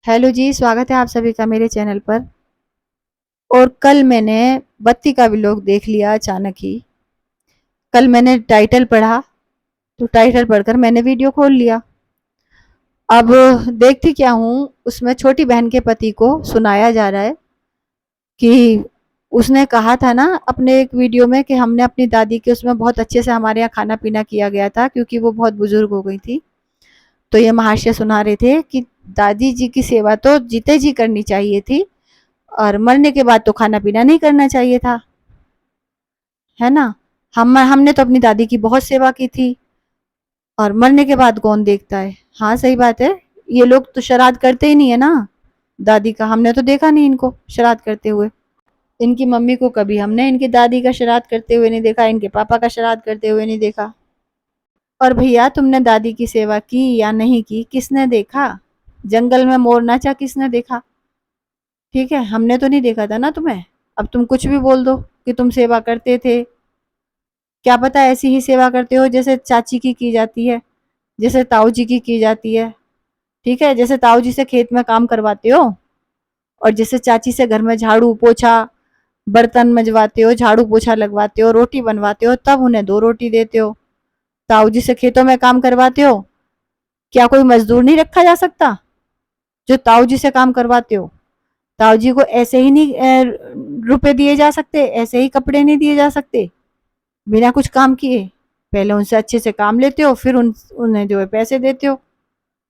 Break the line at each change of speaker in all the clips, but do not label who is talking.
Hello जी, स्वागत है आप सभी का मेरे चैनल पर। और कल मैंने बत्ती का व्लॉग देख लिया अचानक ही। कल मैंने टाइटल पढ़ा, तो टाइटल पढ़कर मैंने वीडियो खोल लिया। अब देखती क्या हूँ, उसमें छोटी बहन के पति को सुनाया जा रहा है कि उसने कहा था ना अपने एक वीडियो में कि हमने अपनी दादी के उसमें बहुत अच्छे से हमारे यहाँ खाना पीना किया गया था क्योंकि वो बहुत बुजुर्ग हो गई थी। तो ये महाशय सुना रहे थे कि दादी जी की सेवा तो जीते जी करनी चाहिए थी और मरने के बाद तो खाना पीना नहीं करना चाहिए था, है ना। हमने तो अपनी दादी की बहुत सेवा की थी और मरने के बाद कौन देखता है। हाँ सही बात है। ये लोग तो श्राद्ध करते ही नहीं है ना दादी का। हमने तो देखा नहीं इनको श्राद्ध करते हुए। इनकी मम्मी को कभी हमने इनकी दादी का श्राद्ध करते हुए नहीं देखा, इनके पापा का श्राद्ध करते हुए नहीं देखा। और भैया तुमने दादी की सेवा की या नहीं की, किसने देखा। जंगल में मोर नाचा किसने देखा। ठीक है, हमने तो नहीं देखा था ना तुम्हें। अब तुम कुछ भी बोल दो कि तुम सेवा करते थे। क्या पता ऐसी ही सेवा करते हो जैसे चाची की जाती है, जैसे ताऊ जी की जाती है। ठीक है, जैसे ताऊ जी से खेत में काम करवाते हो और जैसे चाची से घर में झाड़ू पोछा बर्तन मंजवाते हो, झाड़ू पोछा लगवाते हो, रोटी बनवाते हो, तब उन्हें 2 रोटी देते हो। ताऊ जी से खेतों में काम करवाते हो, क्या कोई मजदूर नहीं रखा जा सकता जो ताऊ जी से काम करवाते हो। ताऊ जी को ऐसे ही नहीं रुपए दिए जा सकते, ऐसे ही कपड़े नहीं दिए जा सकते बिना कुछ काम किए। पहले उनसे अच्छे से काम लेते हो, फिर उन्हें जो है पैसे देते हो,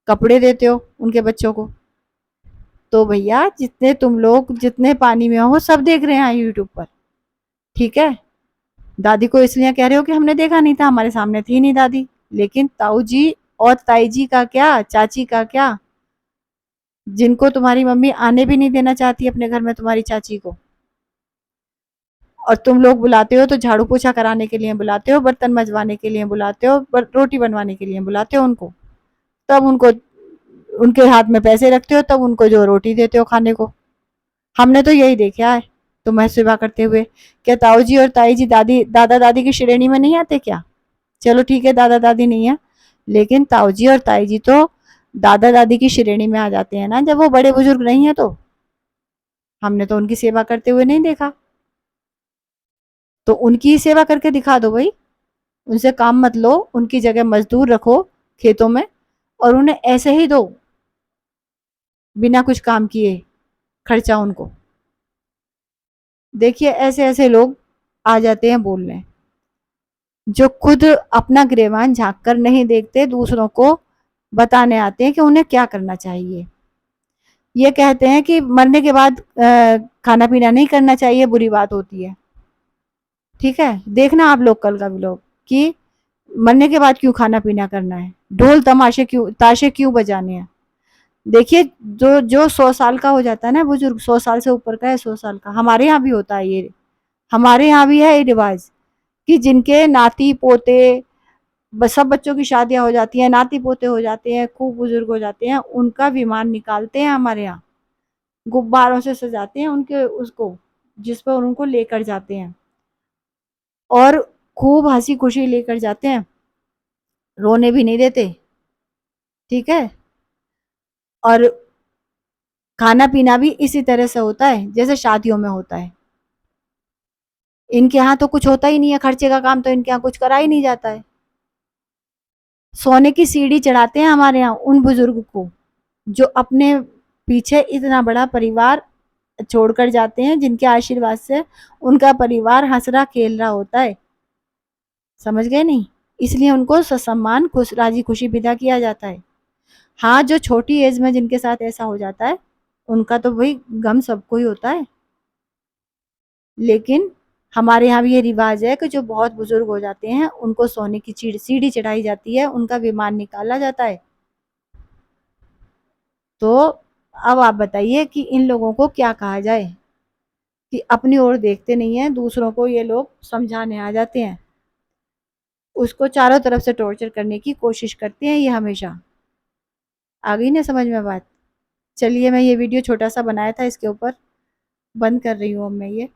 कपड़े देते हो उनके बच्चों को। तो भैया जितने तुम लोग जितने पानी में हो सब देख रहे हैं यूट्यूब पर। ठीक है, दादी को इसलिए कह रहे हो कि हमने देखा नहीं था, हमारे सामने थी नहीं दादी। लेकिन ताऊ जी और ताई जी का क्या, चाची का क्या, जिनको तुम्हारी मम्मी आने भी नहीं देना चाहती अपने घर में तुम्हारी चाची को। और तुम लोग बुलाते हो तो झाड़ू पोछा कराने के लिए बुलाते हो, बर्तन मजवाने के लिए बुलाते हो, रोटी बनवाने के लिए बुलाते हो उनको। तब उनको उनके हाथ में पैसे रखते हो, तब उनको जो रोटी देते हो खाने को। हमने तो यही देखा है तुम्हें सेवा करते हुए। क्या ताऊ जी और ताई जी दादी दादा दादी की श्रेणी में नहीं आते क्या। चलो ठीक है, दादा दादी नहीं है, लेकिन ताऊ जी और ताई जी तो दादा दादी की श्रेणी में आ जाते हैं ना जब वो बड़े बुजुर्ग नहीं है तो। हमने तो उनकी सेवा करते हुए नहीं देखा, तो उनकी ही सेवा करके दिखा दो भाई। उनसे काम मत लो, उनकी जगह मजदूर रखो खेतों में और उन्हें ऐसे ही दो बिना कुछ काम किए खर्चा उनको। देखिए ऐसे ऐसे लोग आ जाते हैं बोलने, जो खुद अपना गिरेबान झांक कर नहीं देखते, दूसरों को बताने आते हैं कि उन्हें क्या करना चाहिए। ये कहते हैं कि मरने के बाद खाना पीना नहीं करना चाहिए, बुरी बात होती है। ठीक है, देखना आप लोग कल का व्लॉग कि मरने के बाद क्यों खाना पीना करना है, ढोल तमाशे क्यों ताशे क्यों बजाने हैं। देखिए जो जो 100 साल का हो जाता है ना बुजुर्ग, 100 साल से ऊपर का है, 100 साल का, हमारे यहाँ भी होता है ये। हमारे यहाँ भी है ये रिवाज कि जिनके नाती पोते सब बच्चों की शादियां हो जाती हैं, नाती पोते हो जाते हैं, खूब बुजुर्ग हो जाते हैं, उनका विमान निकालते हैं हमारे यहाँ, गुब्बारों से सजाते हैं उनके उसको, जिस पर उनको लेकर जाते हैं और खूब हंसी खुशी लेकर जाते हैं, रोने भी नहीं देते। ठीक है, और खाना पीना भी इसी तरह से होता है जैसे शादियों में होता है। इनके यहाँ तो कुछ होता ही नहीं है, खर्चे का काम तो इनके यहाँ कुछ करा ही नहीं जाता है। सोने की सीढ़ी चढ़ाते हैं हमारे यहाँ उन बुजुर्ग को जो अपने पीछे इतना बड़ा परिवार छोड़कर जाते हैं, जिनके आशीर्वाद से उनका परिवार हंस रहा खेल रहा होता है। समझ गए नहीं, इसलिए उनको ससम्मान खुश राजी खुशी विदा किया जाता है। हाँ, जो छोटी एज में जिनके साथ ऐसा हो जाता है उनका तो वही गम सबको ही होता है। लेकिन हमारे यहाँ भी ये रिवाज है कि जो बहुत बुजुर्ग हो जाते हैं उनको सोने की सीढ़ी चढ़ाई जाती है, उनका विमान निकाला जाता है। तो अब आप बताइए कि इन लोगों को क्या कहा जाए कि अपनी ओर देखते नहीं है, दूसरों को ये लोग समझाने आ जाते हैं, उसको चारों तरफ से टॉर्चर करने की कोशिश करते हैं ये हमेशा। आ गई ना समझ में बात। चलिए मैं ये वीडियो छोटा सा बनाया था इसके ऊपर, बंद कर रही हूँ अब मैं ये।